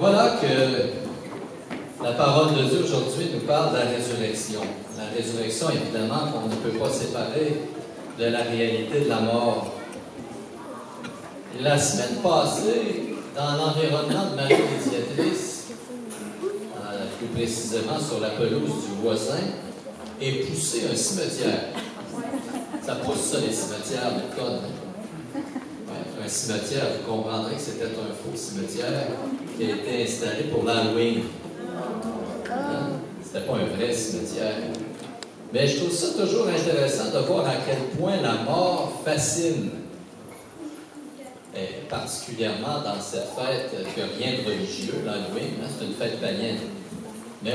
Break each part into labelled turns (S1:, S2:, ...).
S1: Voilà que la parole de Dieu aujourd'hui nous parle de la résurrection. La résurrection, évidemment, qu'on ne peut pas séparer de la réalité de la mort. La semaine passée, dans l'environnement de Marie Médiatrice, plus précisément sur la pelouse du voisin, est poussé un cimetière. Ça pousse ça, les cimetières de code. Un cimetière, vous comprendrez que c'était un faux cimetière qui a été installé pour l'Halloween. C'était pas un vrai cimetière. Mais je trouve ça toujours intéressant de voir à quel point la mort fascine. Et particulièrement dans cette fête qui n'a rien de religieux, l'Halloween, c'est une fête païenne. Mais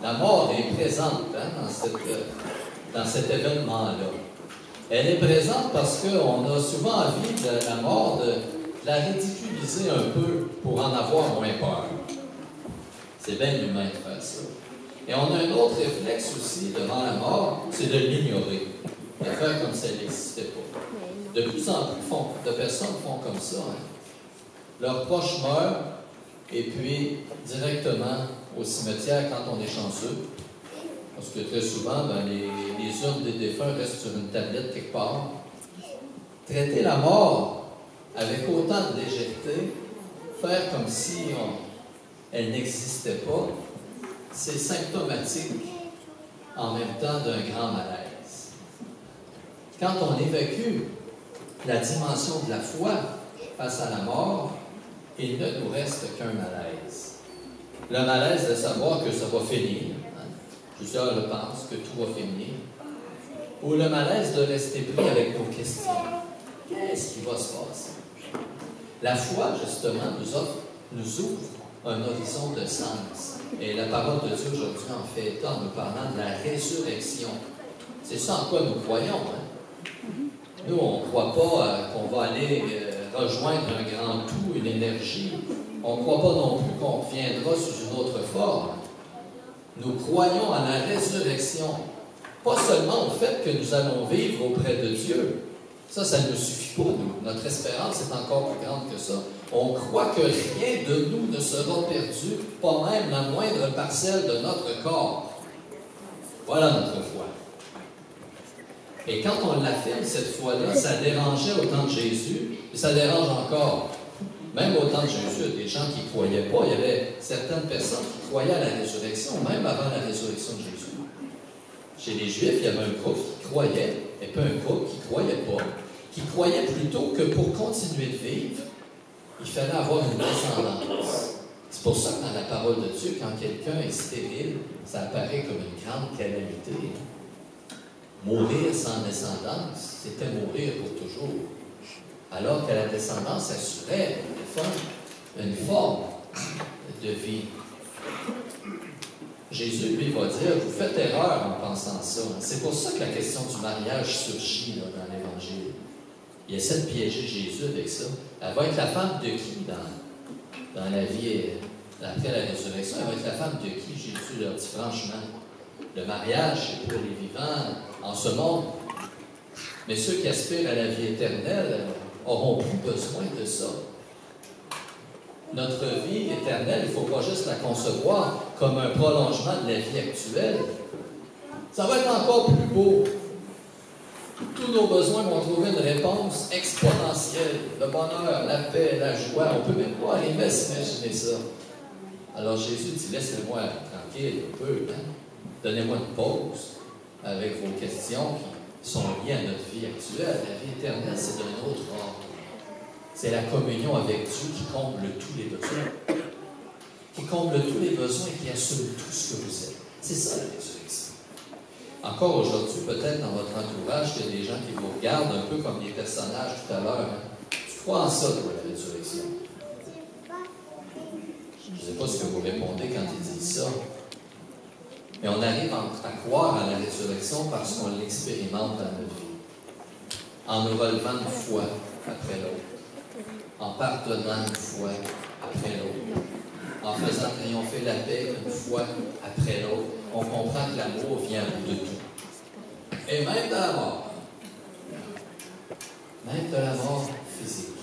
S1: la mort est présente dans cet événement-là. Elle est présente parce qu'on a souvent envie de la mort de la ridiculiser un peu pour en avoir moins peur. C'est bien humain de faire ça. Et on a un autre réflexe aussi devant la mort, c'est de l'ignorer, de faire comme si elle n'existait pas. De plus en plus de personnes font comme ça. Leurs proches meurent et puis directement au cimetière quand on est chanceux. Parce que très souvent, les urnes des défunts restent sur une tablette quelque part. Traiter la mort avec autant de légèreté, faire comme si elle n'existait pas, c'est symptomatique en même temps d'un grand malaise. Quand on évacue la dimension de la foi face à la mort, il ne nous reste qu'un malaise. Le malaise de savoir que ça va finir. Plusieurs le pensent, que tout va finir. Ou le malaise de rester pris avec nos questions. Qu'est-ce qui va se passer? La foi, justement, nous ouvre un horizon de sens. Et la parole de Dieu aujourd'hui en fait état en nous parlant de la résurrection. C'est ça en quoi nous croyons. Nous, on ne croit pas qu'on va aller rejoindre un grand tout, une énergie. On ne croit pas non plus qu'on reviendra sous une autre forme. Nous croyons à la résurrection, pas seulement au fait que nous allons vivre auprès de Dieu. Ça ne nous suffit pas, nous. Notre espérance est encore plus grande que ça. On croit que rien de nous ne sera perdu, pas même la moindre parcelle de notre corps. Voilà notre foi. Et quand on l'affirme, cette foi-là, ça dérangeait au temps de Jésus, et ça dérange encore. Même au temps de Jésus, il y a des gens qui ne croyaient pas. Il y avait certaines personnes qui croyaient à la résurrection, même avant la résurrection de Jésus. Chez les Juifs, il y avait un groupe qui croyait, et puis un groupe qui ne croyait pas, qui croyait plutôt que pour continuer de vivre, il fallait avoir une descendance. C'est pour ça que dans la parole de Dieu, quand quelqu'un est stérile, ça apparaît comme une grande calamité. Mourir sans descendance, c'était mourir pour toujours. Alors que la descendance assurait une forme de vie. Jésus, lui, va dire, vous faites erreur en pensant ça. C'est pour ça que la question du mariage surgit là, dans l'Évangile. Il essaie de piéger Jésus avec ça. Elle va être la femme de qui dans la vie après la résurrection? Elle va être la femme de qui? Jésus leur dit franchement, le mariage, c'est pour les vivants en ce monde. Mais ceux qui aspirent à la vie éternelle n'auront plus besoin de ça. Notre vie éternelle, il ne faut pas juste la concevoir comme un prolongement de la vie actuelle. Ça va être encore plus beau. Tous nos besoins vont trouver une réponse exponentielle. Le bonheur, la paix, la joie, on ne peut même pas arriver à s'imaginer ça. Alors Jésus dit, laissez-moi tranquille un peu. Donnez-moi une pause avec vos questions qui sont liées à notre vie actuelle. La vie éternelle, c'est d'un autre ordre. C'est la communion avec Dieu qui comble tous les besoins. Qui comble tous les besoins et qui assume tout ce que vous êtes. C'est ça la résurrection. Encore aujourd'hui, peut-être dans votre entourage, il y a des gens qui vous regardent un peu comme les personnages tout à l'heure. Tu crois en ça, toi, la résurrection? Je ne sais pas ce que vous répondez quand ils disent ça. Mais on arrive à croire à la résurrection parce qu'on l'expérimente dans notre vie. En nous relevant une fois après l'autre. En pardonnant une fois après l'autre. En faisant triompher la paix une fois après l'autre. On comprend que l'amour vient à bout de tout. Et même de la mort. Même de la mort physique.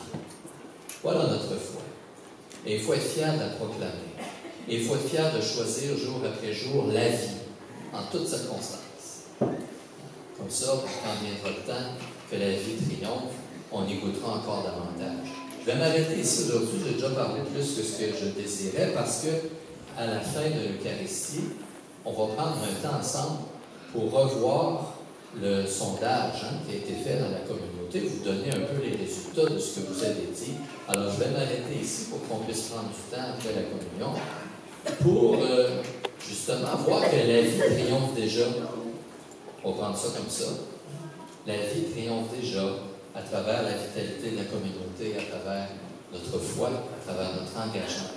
S1: Voilà notre foi. Et il faut être fier de la proclamer. Et il faut être fier de choisir jour après jour la vie, en toutes circonstances. Comme ça, quand viendra le temps que la vie triomphe, on y goûtera encore davantage. Je vais m'arrêter ici aujourd'hui, j'ai déjà parlé plus que ce que je désirais, parce que à la fin de l'Eucharistie, on va prendre un temps ensemble pour revoir le sondage qui a été fait dans la communauté, vous donner un peu les résultats de ce que vous avez dit. Alors, je vais m'arrêter ici pour qu'on puisse prendre du temps après la communion, pour justement voir que la vie triomphe déjà. On va prendre ça comme ça. La vie triomphe déjà à travers la vitalité de la communauté, à travers notre foi, à travers notre engagement.